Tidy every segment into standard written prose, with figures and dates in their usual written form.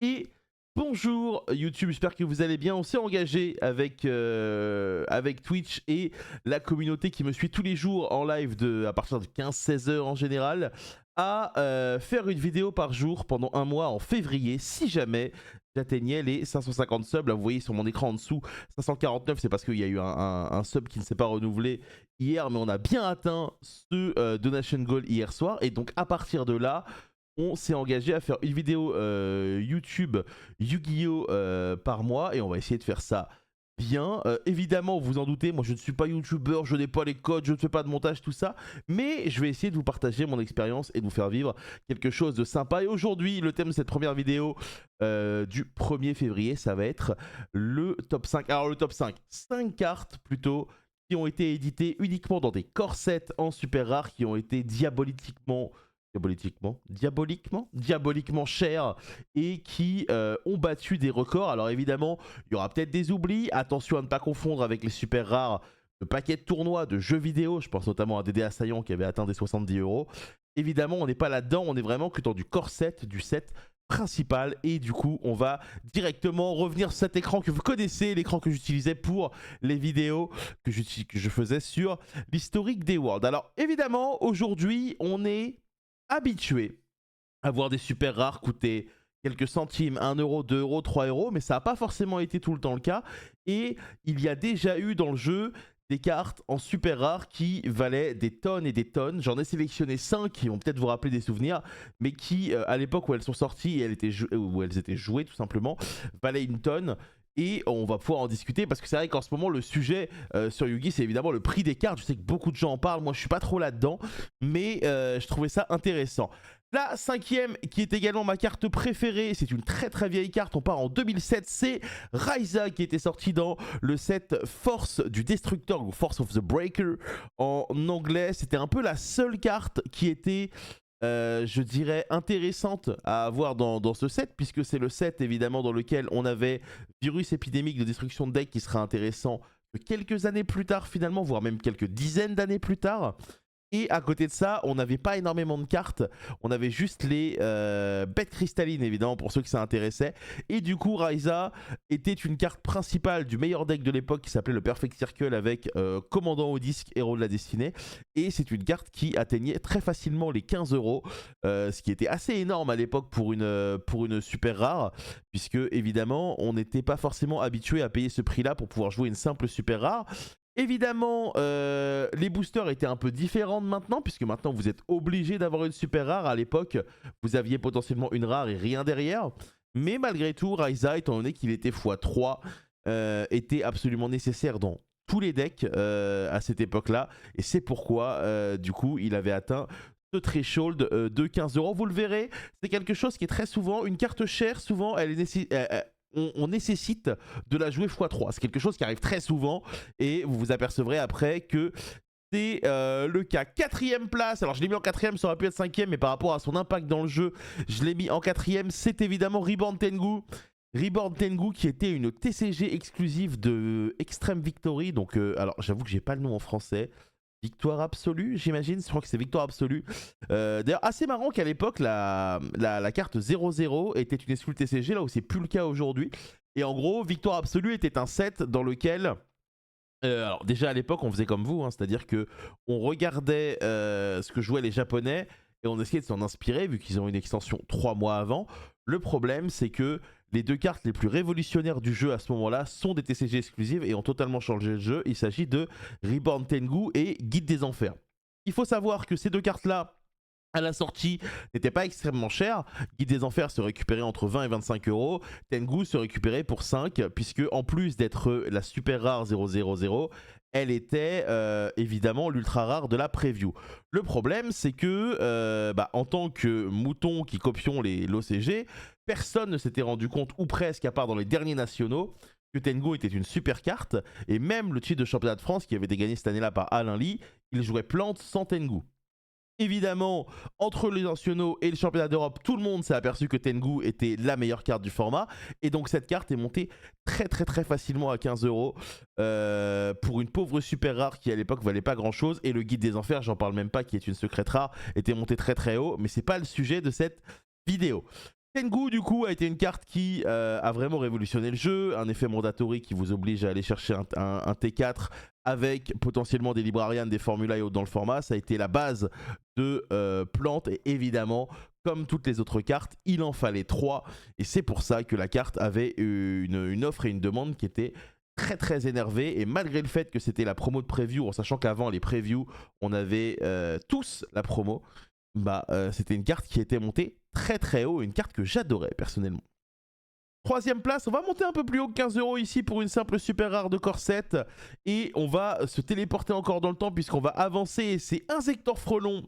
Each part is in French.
Et bonjour YouTube, j'espère que vous allez bien. On s'est engagé avec Twitch et la communauté qui me suit tous les jours en live à partir de 15-16 heures en général à faire une vidéo par jour pendant un mois en février si jamais j'atteignais les 550 subs. Là vous voyez sur mon écran en dessous 549, c'est parce qu'il y a eu un sub qui ne s'est pas renouvelé hier, mais on a bien atteint ce donation goal hier soir et donc à partir de là on s'est engagé à faire une vidéo YouTube Yu-Gi-Oh par mois et on va essayer de faire ça bien. Évidemment, vous en doutez, moi je ne suis pas YouTuber, je n'ai pas les codes, je ne fais pas de montage, tout ça, mais je vais essayer de vous partager mon expérience et de vous faire vivre quelque chose de sympa. Et aujourd'hui, le thème de cette première vidéo du 1er février, ça va être le top 5. Alors le top 5, 5 cartes plutôt, qui ont été éditées uniquement dans des corsets en super rare, qui ont été diaboliquement chers et qui ont battu des records. Alors évidemment, il y aura peut-être des oublis. Attention à ne pas confondre avec les super rares de paquets de tournois, de jeux vidéo. Je pense notamment à Dédé Assaillant qui avait atteint des 70 €. Évidemment, on n'est pas là-dedans. On est vraiment que dans du corset, du set principal. Et du coup, on va directement revenir sur cet écran que vous connaissez, l'écran que j'utilisais pour les vidéos que je faisais sur l'historique des Worlds. Alors évidemment, aujourd'hui, on est habitué à voir des super rares coûter quelques centimes, 1 €, 2 €, 3 €, mais ça n'a pas forcément été tout le temps le cas. Et il y a déjà eu dans le jeu des cartes en super rare qui valaient des tonnes et des tonnes. J'en ai sélectionné 5 qui vont peut-être vous rappeler des souvenirs, mais qui, à l'époque où elles sont sorties et où elles étaient jouées tout simplement, valaient une tonne. Et on va pouvoir en discuter parce que c'est vrai qu'en ce moment le sujet sur Yugi c'est évidemment le prix des cartes. Je sais que beaucoup de gens en parlent, moi je suis pas trop là-dedans, mais je trouvais ça intéressant. La 5e qui est également ma carte préférée, c'est une très très vieille carte, on part en 2007, c'est Ryza qui était sorti dans le set Force du Destructor ou Force of the Breaker en anglais. C'était un peu la seule carte qui était je dirais intéressante à avoir dans ce set, puisque c'est le set évidemment dans lequel on avait Virus épidémique de destruction de deck qui sera intéressant quelques années plus tard finalement, voire même quelques dizaines d'années plus tard. Et à côté de ça, on n'avait pas énormément de cartes. On avait juste les bêtes cristallines, évidemment, pour ceux qui ça intéressait. Et du coup, Ryza était une carte principale du meilleur deck de l'époque qui s'appelait le Perfect Circle avec Commandant au disque, Héros de la Destinée. Et c'est une carte qui atteignait très facilement les 15 €, ce qui était assez énorme à l'époque pour une super rare, puisque évidemment, on n'était pas forcément habitué à payer ce prix-là pour pouvoir jouer une simple super rare. Évidemment, les boosters étaient un peu différents de maintenant, puisque maintenant vous êtes obligé d'avoir une super rare. À l'époque, vous aviez potentiellement une rare et rien derrière. Mais malgré tout, Ryza, étant donné qu'il était x3, était absolument nécessaire dans tous les decks à cette époque-là. Et c'est pourquoi, du coup, il avait atteint ce threshold de 15 €. Vous le verrez, c'est quelque chose qui est très souvent, une carte chère, souvent, on nécessite de la jouer x3. C'est quelque chose qui arrive très souvent et vous vous apercevrez après que c'est le cas. 4e place, alors je l'ai mis en 4e, ça aurait pu être 5e, mais par rapport à son impact dans le jeu, je l'ai mis en 4e. C'est évidemment Reborn Tengu. Reborn Tengu qui était une TCG exclusive de Extreme Victory. Donc, alors j'avoue que j'ai pas le nom en français. Victoire absolue, j'imagine. Je crois que c'est Victoire absolue. D'ailleurs, assez marrant qu'à l'époque, la carte 0-0 était une exclue TCG, là où c'est plus le cas aujourd'hui. Et en gros, Victoire absolue était un set dans lequel... alors déjà à l'époque, on faisait comme vous, hein, c'est-à-dire que on regardait ce que jouaient les Japonais et on essayait de s'en inspirer, vu qu'ils ont une extension 3 mois avant. Le problème, c'est que les deux cartes les plus révolutionnaires du jeu à ce moment-là sont des TCG exclusives et ont totalement changé le jeu. Il s'agit de Reborn Tengu et Guide des Enfers. Il faut savoir que ces deux cartes-là, à la sortie, n'étaient pas extrêmement chères. Guide des Enfers se récupérait entre 20 et 25 €. Tengu se récupérait pour 5, puisque en plus d'être la super rare 000, elle était évidemment l'ultra rare de la preview. Le problème, c'est que en tant que mouton qui copions l'OCG, personne ne s'était rendu compte, ou presque, à part dans les derniers nationaux, que Tengu était une super carte. Et même le titre de championnat de France qui avait été gagné cette année-là par Alain Lee, il jouait Plante sans Tengu. Évidemment, entre les nationaux et le championnat d'Europe, tout le monde s'est aperçu que Tengu était la meilleure carte du format. Et donc cette carte est montée très facilement à 15 € pour une pauvre super rare qui à l'époque valait pas grand chose. Et le guide des enfers, j'en parle même pas, qui est une secrète rare, était monté très haut. Mais c'est pas le sujet de cette vidéo. Tengu du coup a été une carte qui a vraiment révolutionné le jeu, un effet mandatory qui vous oblige à aller chercher un T4 avec potentiellement des librarians, des formulas et autres dans le format. Ça a été la base de Plante et évidemment comme toutes les autres cartes il en fallait 3 et c'est pour ça que la carte avait une offre et une demande qui était très énervée et malgré le fait que c'était la promo de preview en sachant qu'avant les previews on avait tous la promo, bah c'était une carte qui était montée très haut, une carte que j'adorais personnellement. Troisième place, on va monter un peu plus haut que 15 € ici pour une simple super rare de corset et on va se téléporter encore dans le temps puisqu'on va avancer. C'est Inzektor Frelon,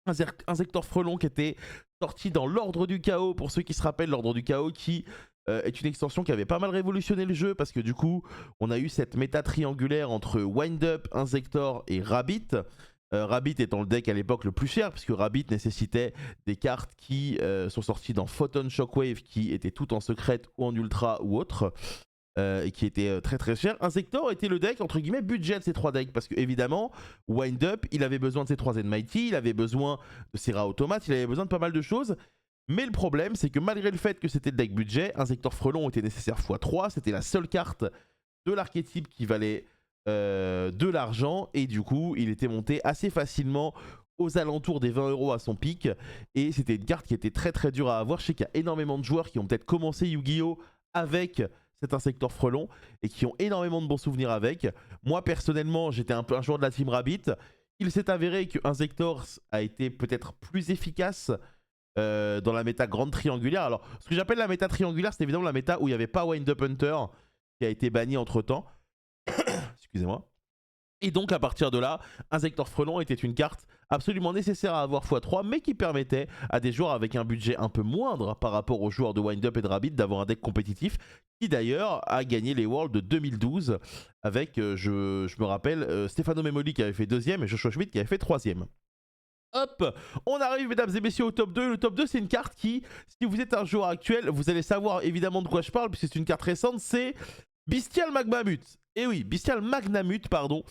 Inzektor Frelon qui était sorti dans l'ordre du chaos. Pour ceux qui se rappellent, l'ordre du chaos qui est une extension qui avait pas mal révolutionné le jeu parce que du coup on a eu cette méta triangulaire entre Wind-Up, Inzektor et Rabbit. Rabbit étant le deck à l'époque le plus cher, puisque Rabbit nécessitait des cartes qui sont sorties dans Photon Shockwave, qui étaient toutes en secrète ou en ultra ou autre, et qui étaient très cher. Inzektor était le deck entre guillemets budget de ces 3 decks, parce que évidemment, Wind Up, il avait besoin de ses 3 Mighty, il avait besoin de ses rats automates, il avait besoin de pas mal de choses. Mais le problème, c'est que malgré le fait que c'était le deck budget, Inzektor Frelon était nécessaire x3, c'était la seule carte de l'archétype qui valait de l'argent et du coup il était monté assez facilement aux alentours des 20 € à son pic et c'était une carte qui était très dure à avoir. Je sais qu'il y a énormément de joueurs qui ont peut-être commencé Yu-Gi-Oh avec cet Inzektor Frelon et qui ont énormément de bons souvenirs avec. Moi personnellement j'étais un peu un joueur de la team Rabbit. Il s'est avéré que Inzektor a été peut-être plus efficace dans la méta grande triangulaire. Alors ce que j'appelle la méta triangulaire, c'est évidemment la méta où il n'y avait pas Wind Up Hunter qui a été banni entre temps. Excusez-moi. Et donc à partir de là, Inzektor Frelon était une carte absolument nécessaire à avoir x3, mais qui permettait à des joueurs avec un budget un peu moindre par rapport aux joueurs de Wind-Up et de Rabbit d'avoir un deck compétitif, qui d'ailleurs a gagné les Worlds de 2012 avec, je me rappelle, Stefano Memoli qui avait fait 2ème et Joshua Schmidt qui avait fait 3ème. Hop, on arrive mesdames et messieurs au top 2. Le top 2 c'est une carte qui, si vous êtes un joueur actuel, vous allez savoir évidemment de quoi je parle puisque c'est une carte récente, c'est Bystial Magnamut. Et oui, Bystial Magnamut, pardon,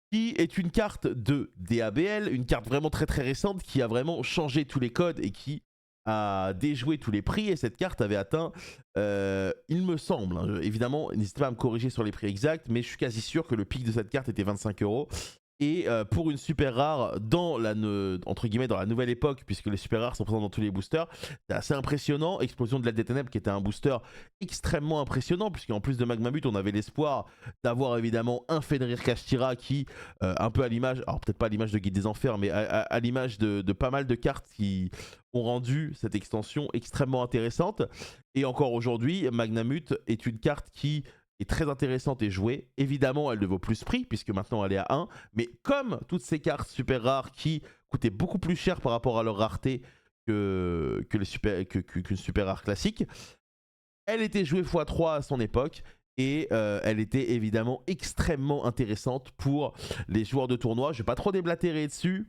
qui est une carte de DABL, une carte vraiment très récente qui a vraiment changé tous les codes et qui a déjoué tous les prix. Et cette carte avait atteint, il me semble, hein, évidemment, n'hésitez pas à me corriger sur les prix exacts, mais je suis quasi sûr que le pic de cette carte était 25 €. Et pour une super rare dans la, entre guillemets, dans la nouvelle époque, puisque les super rares sont présents dans tous les boosters, c'est assez impressionnant. Explosion de l'aile des ténèbres qui était un booster extrêmement impressionnant, puisqu'en plus de Magnamut, on avait l'espoir d'avoir évidemment un Fenrir Kashtira qui, un peu à l'image, alors peut-être pas à l'image de Guide des Enfers, mais à l'image de pas mal de cartes qui ont rendu cette extension extrêmement intéressante. Et encore aujourd'hui, Magnamut est une carte qui est très intéressante et jouée. Évidemment, elle ne vaut plus prix puisque maintenant elle est à 1. Mais comme toutes ces cartes super rares qui coûtaient beaucoup plus cher par rapport à leur rareté qu'une super rare classique, elle était jouée x3 à son époque. Et elle était évidemment extrêmement intéressante pour les joueurs de tournoi. Je ne vais pas trop déblatérer dessus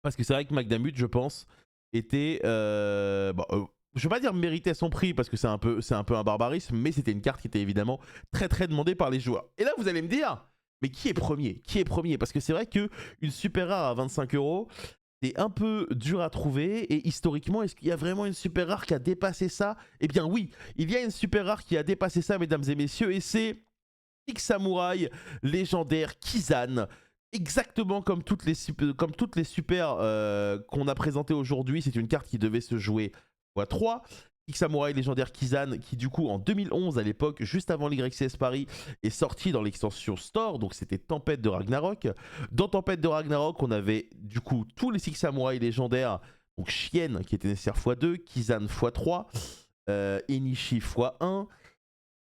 parce que c'est vrai que Magnamut, je pense, était... je ne vais pas dire méritait son prix parce que c'est un peu un barbarisme, mais c'était une carte qui était évidemment très demandée par les joueurs. Et là, vous allez me dire, mais qui est premier? Qui est premier? Parce que c'est vrai qu'une super rare à 25 €, c'est un peu dur à trouver. Et historiquement, est-ce qu'il y a vraiment une super rare qui a dépassé ça? Eh bien oui, il y a une super rare qui a dépassé ça, mesdames et messieurs, et c'est Six Samouraï légendaire Kizan. Exactement comme toutes les super qu'on a présentées aujourd'hui, c'est une carte qui devait se jouer x3. Six Samouraï légendaire Kizan qui du coup en 2011 à l'époque, juste avant l'YCS Paris, est sorti dans l'extension Store, donc c'était Tempête de Ragnarok. Dans Tempête de Ragnarok, on avait du coup tous les Six Samouraï légendaires, donc Chienne qui était nécessaire x2, Kizan x3, Enishi x1.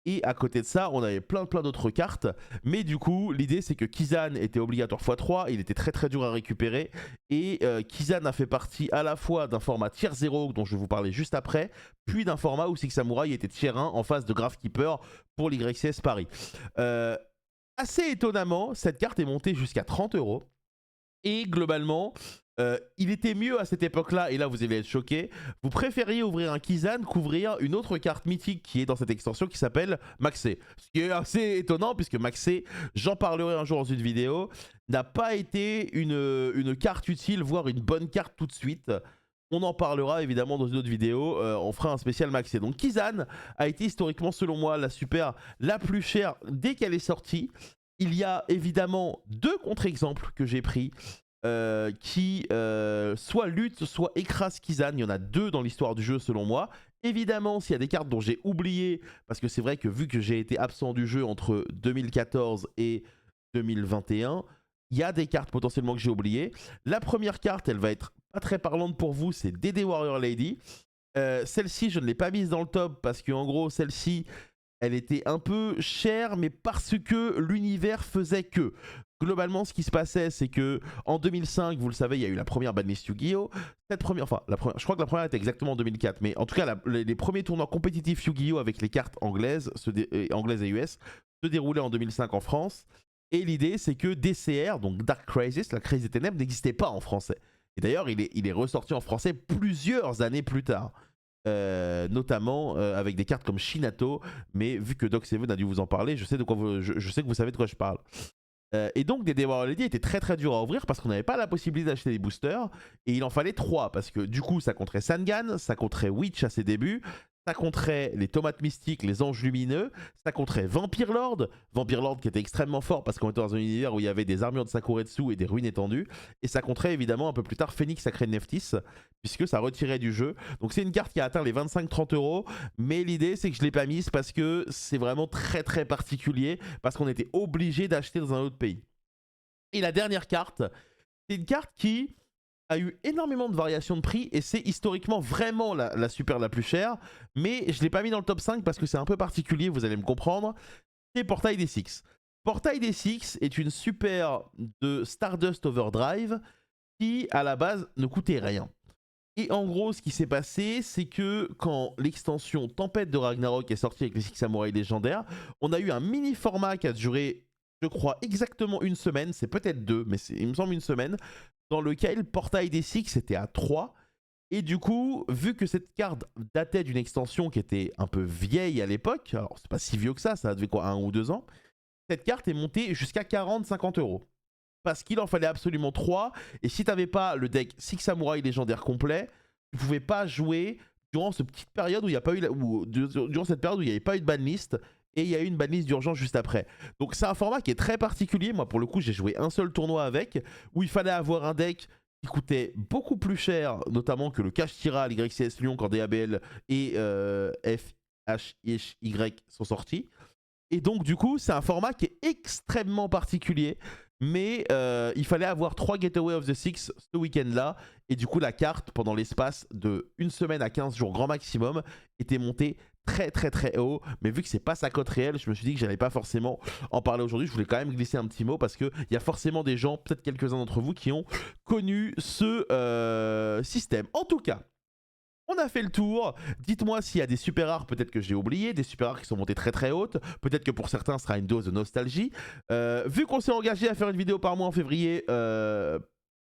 Et à côté de ça, on avait plein d'autres cartes. Mais du coup, l'idée c'est que Kizan était obligatoire x3. Il était très dur à récupérer. Et Kizan a fait partie à la fois d'un format tier 0 dont je vais vous parler juste après, puis d'un format où Six Samouraï était tier 1 en face de Gravekeeper pour l'YCS Paris. Assez étonnamment, cette carte est montée jusqu'à 30 €. Et globalement, il était mieux à cette époque-là, et là vous allez être choqués, vous préfériez ouvrir un Kizan qu'ouvrir une autre carte mythique qui est dans cette extension qui s'appelle Maxé. Ce qui est assez étonnant puisque Maxé, j'en parlerai un jour dans une vidéo, n'a pas été une carte utile, voire une bonne carte tout de suite. On en parlera évidemment dans une autre vidéo, on fera un spécial maxé. Donc Kizan a été historiquement selon moi la super la plus chère dès qu'elle est sortie. Il y a évidemment 2 contre-exemples que j'ai pris qui soit luttent, soit écrasent Kizan. Il y en a 2 dans l'histoire du jeu selon moi. Évidemment, s'il y a des cartes dont j'ai oublié, parce que c'est vrai que vu que j'ai été absent du jeu entre 2014 et 2021, il y a des cartes potentiellement que j'ai oubliées. La première carte, elle va être pas très parlante pour vous, c'est DD Warrior Lady. Celle-ci, je ne l'ai pas mise dans le top parce qu'en gros, celle-ci, elle était un peu chère, mais parce que l'univers faisait que. Globalement, ce qui se passait, c'est que en 2005, vous le savez, il y a eu la première banlist Yu-Gi-Oh! Cette première, enfin, je crois que la première était exactement en 2004, mais en tout cas, les premiers tournois compétitifs Yu-Gi-Oh! Avec les cartes anglaises, anglaises et US, se déroulaient en 2005 en France. Et l'idée, c'est que DCR, donc Dark Crisis, la crise des ténèbres, n'existait pas en français. Et d'ailleurs, il est ressorti en français plusieurs années plus tard. Notamment avec des cartes comme Shinato, mais vu que Doc Seven a dû vous en parler, je sais que vous savez de quoi je parle. Et donc DD Warrior Lady était très très dur à ouvrir parce qu'on n'avait pas la possibilité d'acheter des boosters et il en fallait 3 parce que du coup ça compterait Sangan, ça compterait Witch à ses débuts, ça compterait les tomates mystiques, les anges lumineux, ça compterait Vampire Lord qui était extrêmement fort parce qu'on était dans un univers où il y avait des armures de Sakuretsu et des ruines étendues, et ça compterait évidemment un peu plus tard Phoenix Sacred Neftis, puisque ça retirait du jeu. Donc c'est une carte qui a atteint les 25-30 €, mais l'idée c'est que je ne l'ai pas mise parce que c'est vraiment très très particulier, parce qu'on était obligé d'acheter dans un autre pays. Et la dernière carte, c'est une carte qui a eu énormément de variations de prix et c'est historiquement vraiment la super la plus chère, mais je ne l'ai pas mis dans le top 5 parce que c'est un peu particulier, vous allez me comprendre. C'est Portail des Six. Portail des Six est une super de Stardust Overdrive qui à la base ne coûtait rien. Et en gros, ce qui s'est passé, c'est que quand l'extension Tempête de Ragnarok est sortie avec les Six Samouraïs légendaires, on a eu un mini format qui a duré, je crois, exactement une semaine, c'est peut-être 2, mais il me semble une semaine, dans lequel Portail des Six était à 3. Et du coup, vu que cette carte datait d'une extension qui était un peu vieille à l'époque, alors c'est pas si vieux que ça devait quoi, 1 ou 2 ans, cette carte est montée jusqu'à 40-50 €. Parce qu'il en fallait absolument 3, et si t'avais pas le deck Six Samouraïs légendaire complet, tu pouvais pas jouer durant cette petite période où il n'y a pas eu durant cette période où il n'y avait pas eu de banlist, et il y a eu une banlist d'urgence juste après. Donc c'est un format qui est très particulier. Moi pour le coup j'ai joué un seul tournoi avec, où il fallait avoir un deck qui coûtait beaucoup plus cher, notamment que le Cash Tira, l'YCS Lyon quand DABL et FHY sont sortis. Et donc du coup c'est un format qui est extrêmement particulier, mais il fallait avoir 3 Getaway of the Six ce week-end là, et du coup la carte pendant l'espace de 1 semaine à 15 jours grand maximum était montée très très très haut. Mais vu que c'est pas sa cote réelle, je me suis dit que j'allais pas forcément en parler aujourd'hui. Je voulais quand même glisser un petit mot parce qu'il y a forcément des gens, peut-être quelques-uns d'entre vous, qui ont connu ce système. En tout cas, on a fait le tour. Dites-moi s'il y a des super rares, peut-être que j'ai oublié, des super rares qui sont montées très très hautes. Peut-être que pour certains, ce sera une dose de nostalgie. Vu qu'on s'est engagé à faire une vidéo par mois en février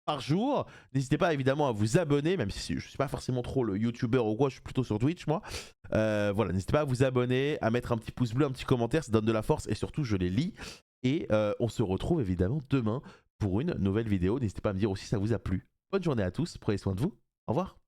par jour, n'hésitez pas évidemment à vous abonner, même si je ne suis pas forcément trop le YouTuber ou quoi, je suis plutôt sur Twitch moi. Voilà, n'hésitez pas à vous abonner, à mettre un petit pouce bleu, un petit commentaire, ça donne de la force et surtout je les lis. Et on se retrouve évidemment demain pour une nouvelle vidéo. N'hésitez pas à me dire aussi si ça vous a plu. Bonne journée à tous, prenez soin de vous, au revoir.